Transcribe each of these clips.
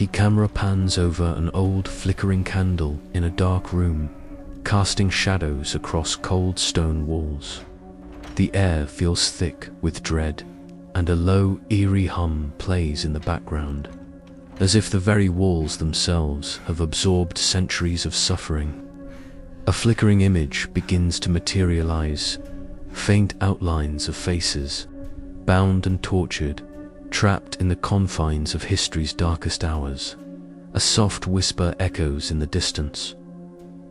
Camera pans over an old flickering candle in a dark room, casting shadows across cold stone walls. The air feels thick with dread, and a low, eerie hum plays in the background, as if the very walls themselves have absorbed centuries of suffering. A flickering image begins to materialize, faint outlines of faces, bound and tortured, trapped in the confines of history's darkest hours. A soft whisper echoes in the distance.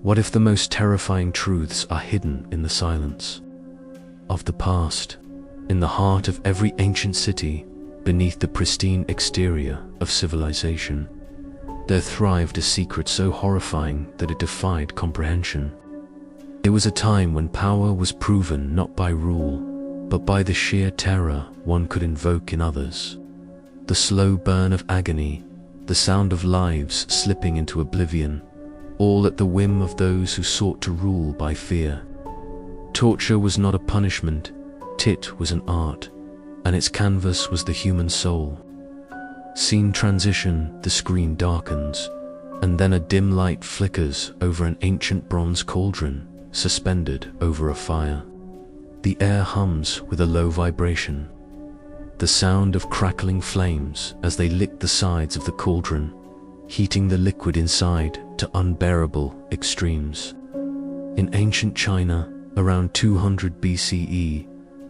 What if the most terrifying truths are hidden in the silence of the past, in the heart of every ancient city, beneath the pristine exterior of civilization? There thrived a secret so horrifying that it defied comprehension. It was a time when power was proven not by rule, but by the sheer terror one could invoke in others. The slow burn of agony, the sound of lives slipping into oblivion, all at the whim of those who sought to rule by fear. Torture was not a punishment, it was an art, and its canvas was the human soul. Scene transition, the screen darkens, and then a dim light flickers over an ancient bronze cauldron suspended over a fire. The air hums with a low vibration, the sound of crackling flames as they lick the sides of the cauldron, heating the liquid inside to unbearable extremes. In ancient China, around 200 BCE,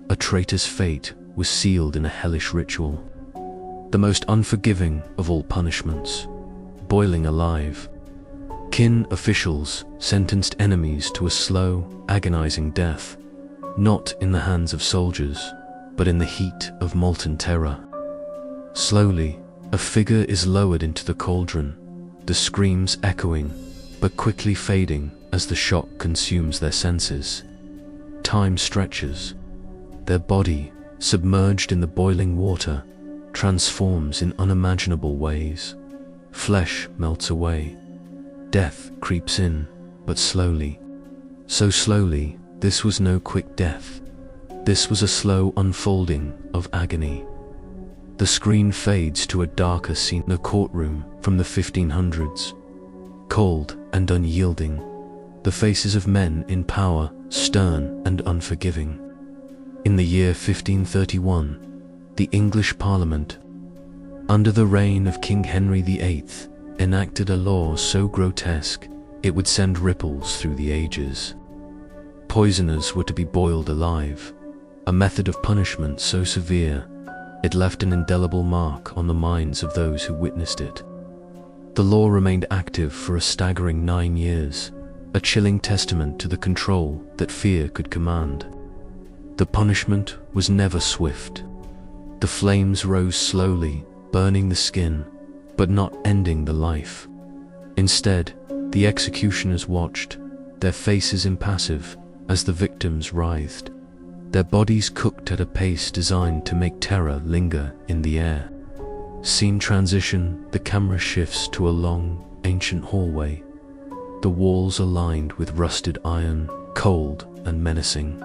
a traitor's fate was sealed in a hellish ritual, the most unforgiving of all punishments, boiling alive. Qin officials sentenced enemies to a slow, agonizing death, not in the hands of soldiers, but in the heat of molten terror. Slowly, a figure is lowered into the cauldron, the screams echoing, but quickly fading as the shock consumes their senses. Time stretches. Their body, submerged in the boiling water, transforms in unimaginable ways. Flesh melts away. Death creeps in, but slowly. So slowly, this was no quick death. This was a slow unfolding of agony. The screen fades to a darker scene in a courtroom from the 1500s. Cold and unyielding, the faces of men in power, stern and unforgiving. In the year 1531, the English Parliament, under the reign of King Henry VIII, enacted a law so grotesque it would send ripples through the ages. Poisoners were to be boiled alive, a method of punishment so severe it left an indelible mark on the minds of those who witnessed it. The law remained active for a staggering 9 years, a chilling testament to the control that fear could command. The punishment was never swift. The flames rose slowly, burning the skin, but not ending the life. Instead, the executioners watched, their faces impassive as the victims writhed, their bodies cooked at a pace designed to make terror linger in the air. Scene transition, the camera shifts to a long, ancient hallway. The walls are lined with rusted iron, cold and menacing.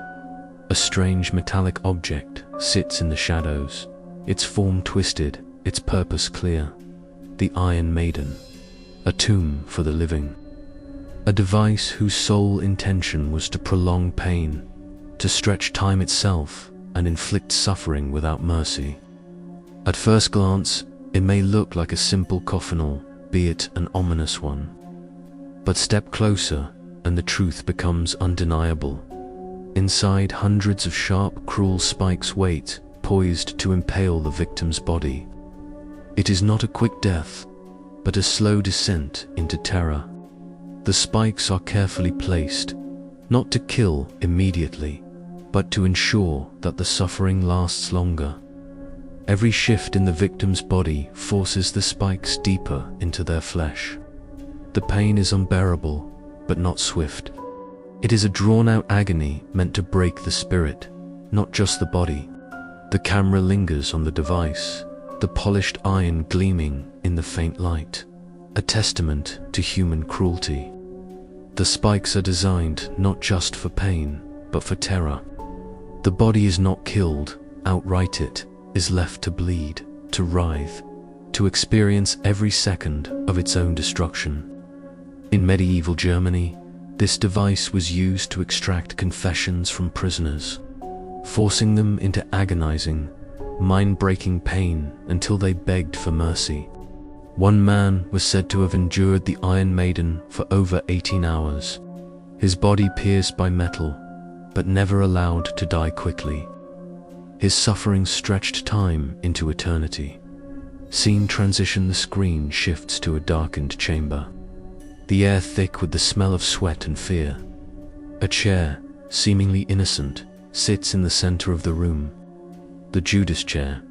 A strange metallic object sits in the shadows, its form twisted, its purpose clear. The Iron Maiden, a tomb for the living. A device whose sole intention was to prolong pain, to stretch time itself and inflict suffering without mercy. At first glance, it may look like a simple coffinal, be it an ominous one. But step closer and the truth becomes undeniable. Inside, hundreds of sharp, cruel spikes wait, poised to impale the victim's body. It is not a quick death, but a slow descent into terror. The spikes are carefully placed, not to kill immediately, but to ensure that the suffering lasts longer. Every shift in the victim's body forces the spikes deeper into their flesh. The pain is unbearable, but not swift. It is a drawn-out agony meant to break the spirit, not just the body. The camera lingers on the device, the polished iron gleaming in the faint light, a testament to human cruelty. The spikes are designed not just for pain, but for terror. The body is not killed outright, it is left to bleed, to writhe, to experience every second of its own destruction. In medieval Germany, this device was used to extract confessions from prisoners, forcing them into agonizing, mind-breaking pain until they begged for mercy. One man was said to have endured the Iron Maiden for over 18 hours, his body pierced by metal, but never allowed to die quickly. His suffering stretched time into eternity. Scene transition: the screen shifts to a darkened chamber, the air thick with the smell of sweat and fear. A chair, seemingly innocent, sits in the center of the room. The Judas chair.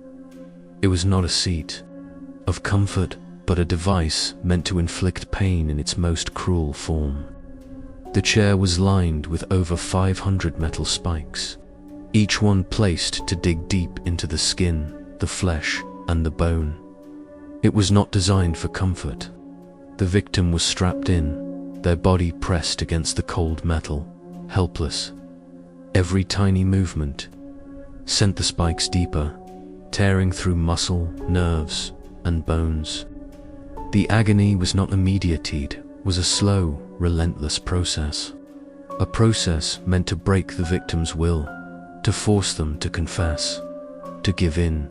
It was not a seat of comfort, but a device meant to inflict pain in its most cruel form. The chair was lined with over 500 metal spikes, each one placed to dig deep into the skin, the flesh, and the bone. It was not designed for comfort. The victim was strapped in, their body pressed against the cold metal, helpless. Every tiny movement sent the spikes deeper, tearing through muscle, nerves, and bones. The agony was not immediate, it was a slow, relentless process. A process meant to break the victim's will, to force them to confess, to give in.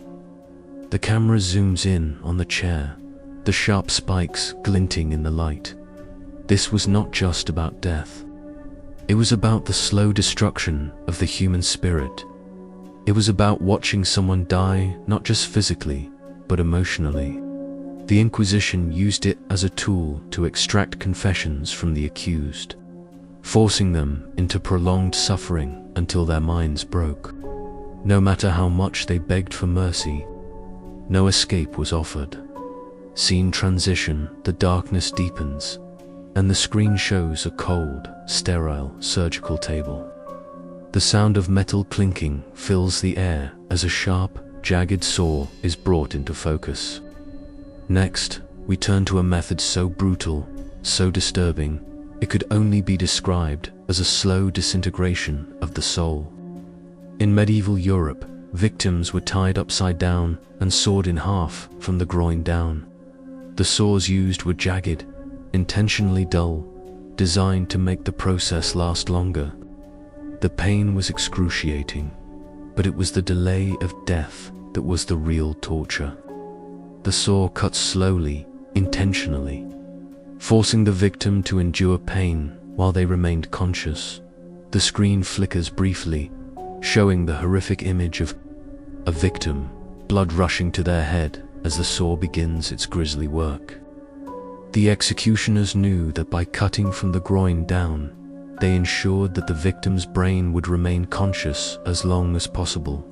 The camera zooms in on the chair, the sharp spikes glinting in the light. This was not just about death. It was about the slow destruction of the human spirit. It was about watching someone die, not just physically, but emotionally. The Inquisition used it as a tool to extract confessions from the accused, forcing them into prolonged suffering until their minds broke. No matter how much they begged for mercy, no escape was offered. Scene transition: the darkness deepens, and the screen shows a cold, sterile surgical table. The sound of metal clinking fills the air as a sharp, jagged saw is brought into focus. Next, we turn to a method so brutal, so disturbing, it could only be described as a slow disintegration of the soul. In medieval Europe, victims were tied upside down and sawed in half from the groin down. The saws used were jagged, intentionally dull, designed to make the process last longer. The pain was excruciating, but it was the delay of death that was the real torture. The saw cut slowly, intentionally, forcing the victim to endure pain while they remained conscious. The screen flickers briefly, showing the horrific image of a victim, blood rushing to their head as the saw begins its grisly work. The executioners knew that by cutting from the groin down, they ensured that the victim's brain would remain conscious as long as possible.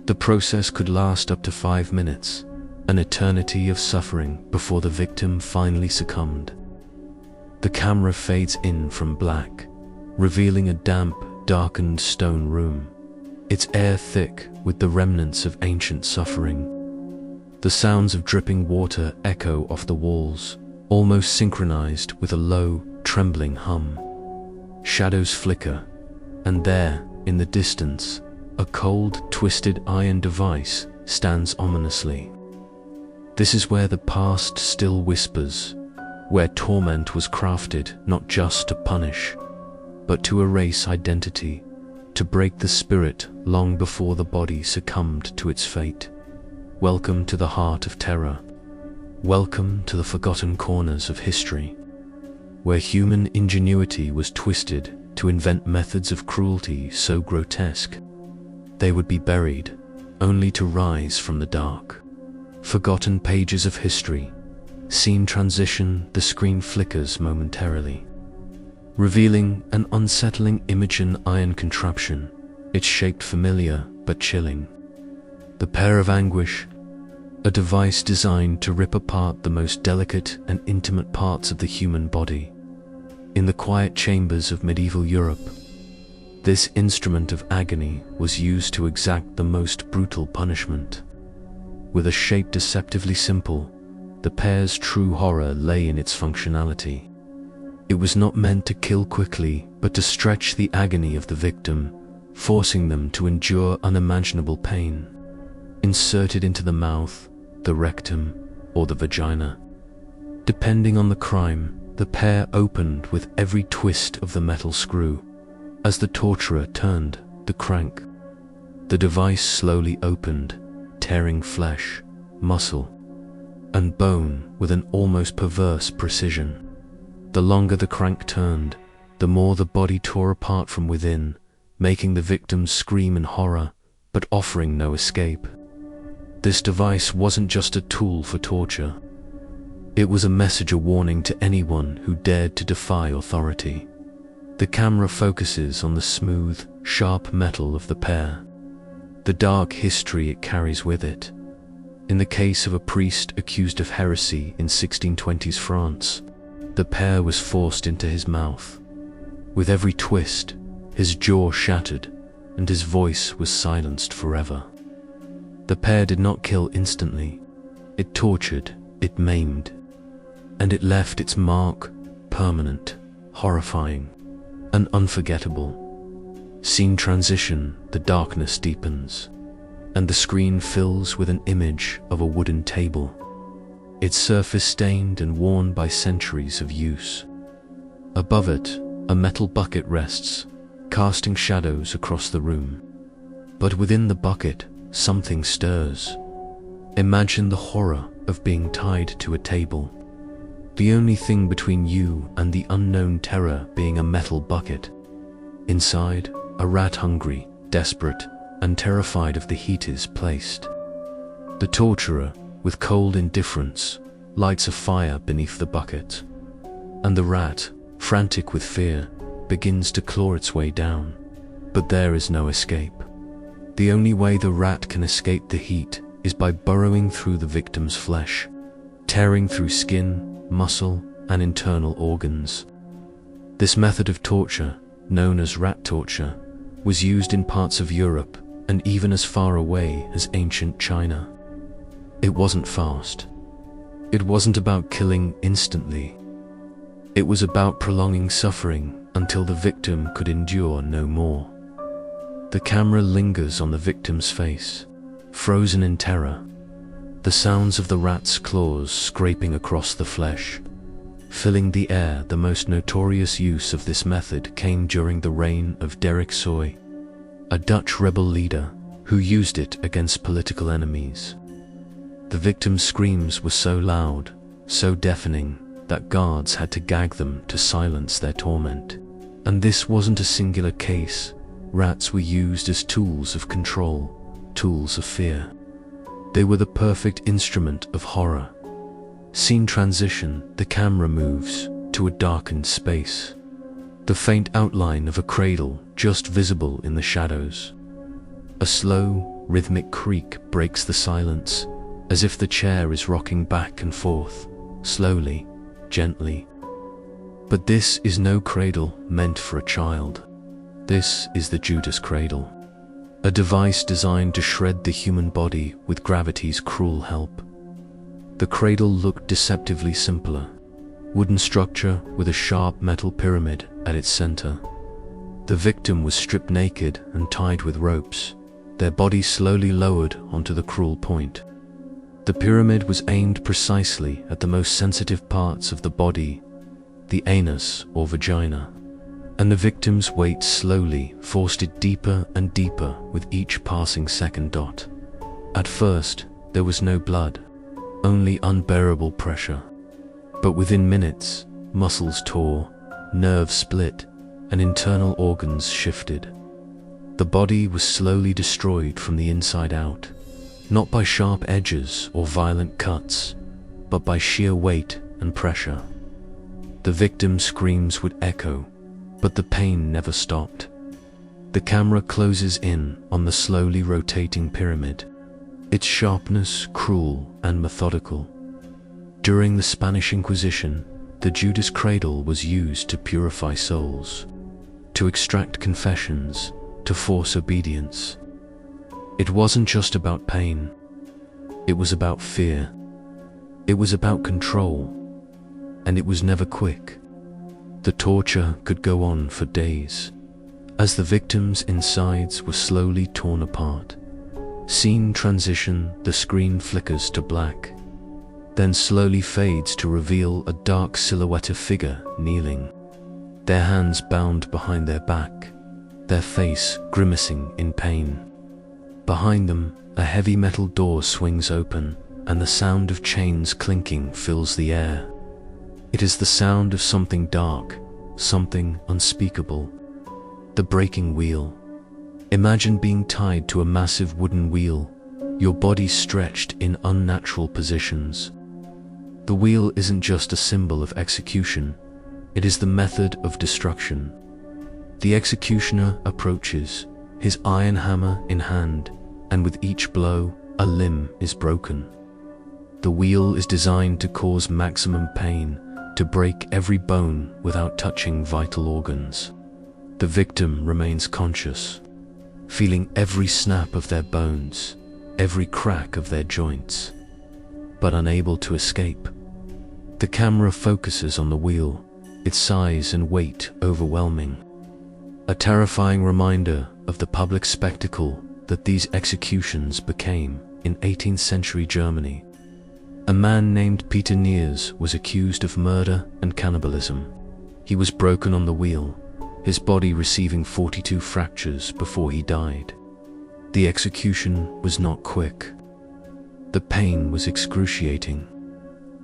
The process could last up to 5 minutes, an eternity of suffering before the victim finally succumbed. The camera fades in from black, revealing a damp, darkened stone room, its air thick with the remnants of ancient suffering. The sounds of dripping water echo off the walls, almost synchronized with a low, trembling hum. Shadows flicker, and there, in the distance, a cold, twisted iron device stands ominously. This is where the past still whispers, where torment was crafted not just to punish, but to erase identity, to break the spirit long before the body succumbed to its fate. Welcome to the heart of terror. Welcome to the forgotten corners of history, where human ingenuity was twisted to invent methods of cruelty so grotesque they would be buried, only to rise from the dark. Forgotten pages of history. Scene transition: the screen flickers momentarily, revealing an unsettling image: an iron contraption, its shape familiar but chilling. The pair of anguish, a device designed to rip apart the most delicate and intimate parts of the human body. In the quiet chambers of medieval Europe, this instrument of agony was used to exact the most brutal punishment. With a shape deceptively simple, the pair's true horror lay in its functionality. It was not meant to kill quickly, but to stretch the agony of the victim, forcing them to endure unimaginable pain. Inserted into the mouth, the rectum, or the vagina. Depending on the crime, the pair opened with every twist of the metal screw. As the torturer turned the crank, the device slowly opened, tearing flesh, muscle, and bone with an almost perverse precision. The longer the crank turned, the more the body tore apart from within, making the victims scream in horror, but offering no escape. This device wasn't just a tool for torture. It was a message, a warning to anyone who dared to defy authority. The camera focuses on the smooth, sharp metal of the pair, the dark history it carries with it. In the case of a priest accused of heresy in 1620s France, the pear was forced into his mouth. With every twist, his jaw shattered, and his voice was silenced forever. The pear did not kill instantly. It tortured, it maimed, and it left its mark permanent, horrifying, and unforgettable. Scene transition, the darkness deepens, and the screen fills with an image of a wooden table, its surface stained and worn by centuries of use. Above it, a metal bucket rests, casting shadows across the room. But within the bucket, something stirs. Imagine the horror of being tied to a table, the only thing between you and the unknown terror being a metal bucket. Inside, a rat, hungry, desperate, and terrified of the heat, is placed. The torturer, with cold indifference, lights a fire beneath the bucket, and the rat, frantic with fear, begins to claw its way down. But there is no escape. The only way the rat can escape the heat is by burrowing through the victim's flesh, tearing through skin, muscle, and internal organs. This method of torture, known as rat torture, was used in parts of Europe and even as far away as ancient China. It wasn't fast. It wasn't about killing instantly. It was about prolonging suffering until the victim could endure no more. The camera lingers on the victim's face, frozen in terror. The sounds of the rat's claws scraping across the flesh, filling the air. The most notorious use of this method came during the reign of Derek Soy, a Dutch rebel leader who used it against political enemies. The victim's screams were so loud, so deafening, that guards had to gag them to silence their torment. And this wasn't a singular case. Rats were used as tools of control, tools of fear. They were the perfect instrument of horror. Scene transition, the camera moves to a darkened space. The faint outline of a cradle just visible in the shadows. A slow, rhythmic creak breaks the silence, as if the chair is rocking back and forth, slowly, gently. But this is no cradle meant for a child. This is the Judas cradle, a device designed to shred the human body with gravity's cruel help. The cradle looked deceptively simpler, wooden structure with a sharp metal pyramid at its center. The victim was stripped naked and tied with ropes, their bodies slowly lowered onto the cruel point. The pyramid was aimed precisely at the most sensitive parts of the body, the anus or vagina, and the victim's weight slowly forced it deeper and deeper with each passing second dot. At first, there was no blood, only unbearable pressure. But within minutes, muscles tore, nerves split, and internal organs shifted. The body was slowly destroyed from the inside out, not by sharp edges or violent cuts, but by sheer weight and pressure. The victim's screams would echo, but the pain never stopped. The camera closes in on the slowly rotating pyramid, its sharpness cruel and methodical. During the Spanish Inquisition, the Judas cradle was used to purify souls, to extract confessions, to force obedience. It wasn't just about pain. It was about fear. It was about control. And it was never quick. The torture could go on for days, as the victim's insides were slowly torn apart. Scene transition, the screen flickers to black. then slowly fades to reveal a dark silhouetted figure kneeling, their hands bound behind their back, their face grimacing in pain. Behind them, a heavy metal door swings open, and the sound of chains clinking fills the air. It is the sound of something dark, something unspeakable. The breaking wheel. Imagine being tied to a massive wooden wheel, your body stretched in unnatural positions. The wheel isn't just a symbol of execution, it is the method of destruction. The executioner approaches, his iron hammer in hand, and with each blow, a limb is broken. The wheel is designed to cause maximum pain, to break every bone without touching vital organs. The victim remains conscious, feeling every snap of their bones, every crack of their joints, but unable to escape. The camera focuses on the wheel, its size and weight overwhelming. A terrifying reminder of the public spectacle that these executions became in 18th century Germany. A man named Peter Neers was accused of murder and cannibalism. He was broken on the wheel, his body receiving 42 fractures before he died. The execution was not quick. The pain was excruciating.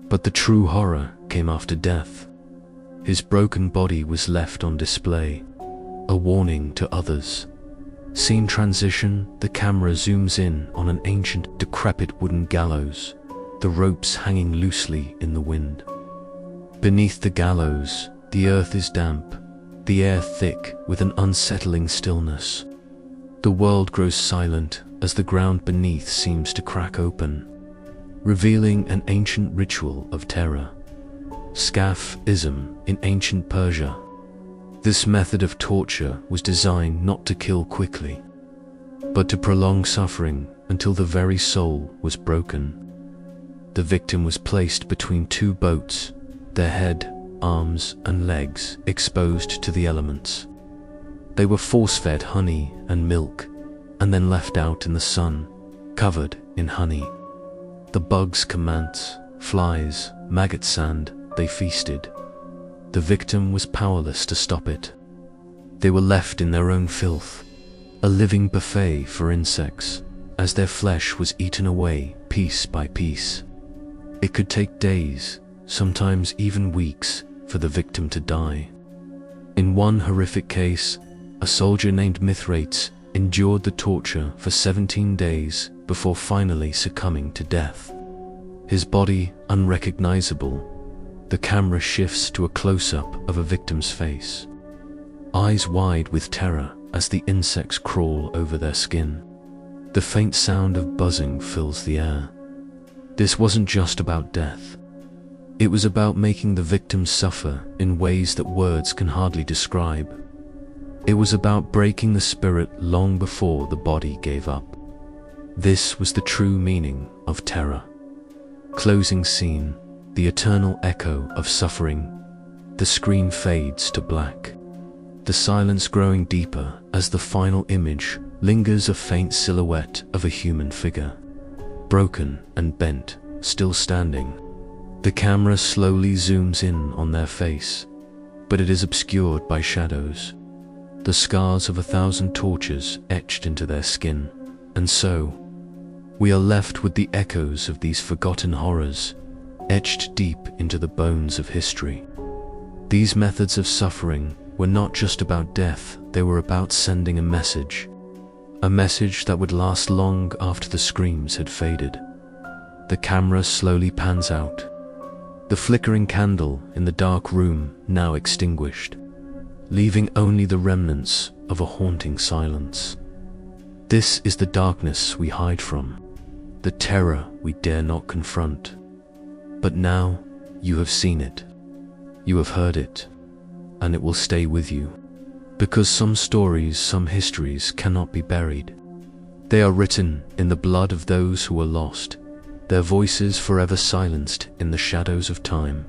But the true horror came after death. His broken body was left on display, a warning to others. Scene transition, the camera zooms in on an ancient, decrepit wooden gallows, the ropes hanging loosely in the wind. Beneath the gallows, the earth is damp, the air thick with an unsettling stillness. The world grows silent as the ground beneath seems to crack open, revealing an ancient ritual of terror. Scaphism in ancient Persia. This method of torture was designed not to kill quickly, but to prolong suffering until the very soul was broken. The victim was placed between two boats, their head, arms, and legs exposed to the elements. They were force-fed honey and milk, and then left out in the sun, covered in honey. The bugs, ants, flies, maggot sand, they feasted. The victim was powerless to stop it. They were left in their own filth, a living buffet for insects, as their flesh was eaten away piece by piece. It could take days, sometimes even weeks, for the victim to die. In one horrific case, a soldier named Mithrates endured the torture for 17 days before finally succumbing to death. His body unrecognizable, the camera shifts to a close-up of a victim's face, eyes wide with terror as the insects crawl over their skin. The faint sound of buzzing fills the air. This wasn't just about death. It was about making the victim suffer in ways that words can hardly describe. It was about breaking the spirit long before the body gave up. This was the true meaning of terror. Closing scene, the eternal echo of suffering. The screen fades to black, the silence growing deeper as the final image lingers, a faint silhouette of a human figure, broken and bent, still standing. The camera slowly zooms in on their face, but it is obscured by shadows, the scars of 1,000 tortures etched into their skin. And so, we are left with the echoes of these forgotten horrors, etched deep into the bones of history. These methods of suffering were not just about death, they were about sending a message that would last long after the screams had faded. The camera slowly pans out, the flickering candle in the dark room now extinguished, leaving only the remnants of a haunting silence. This is the darkness we hide from, the terror we dare not confront. But now you have seen it, you have heard it, and it will stay with you. Because some stories, some histories cannot be buried. They are written in the blood of those who are lost, their voices forever silenced in the shadows of time.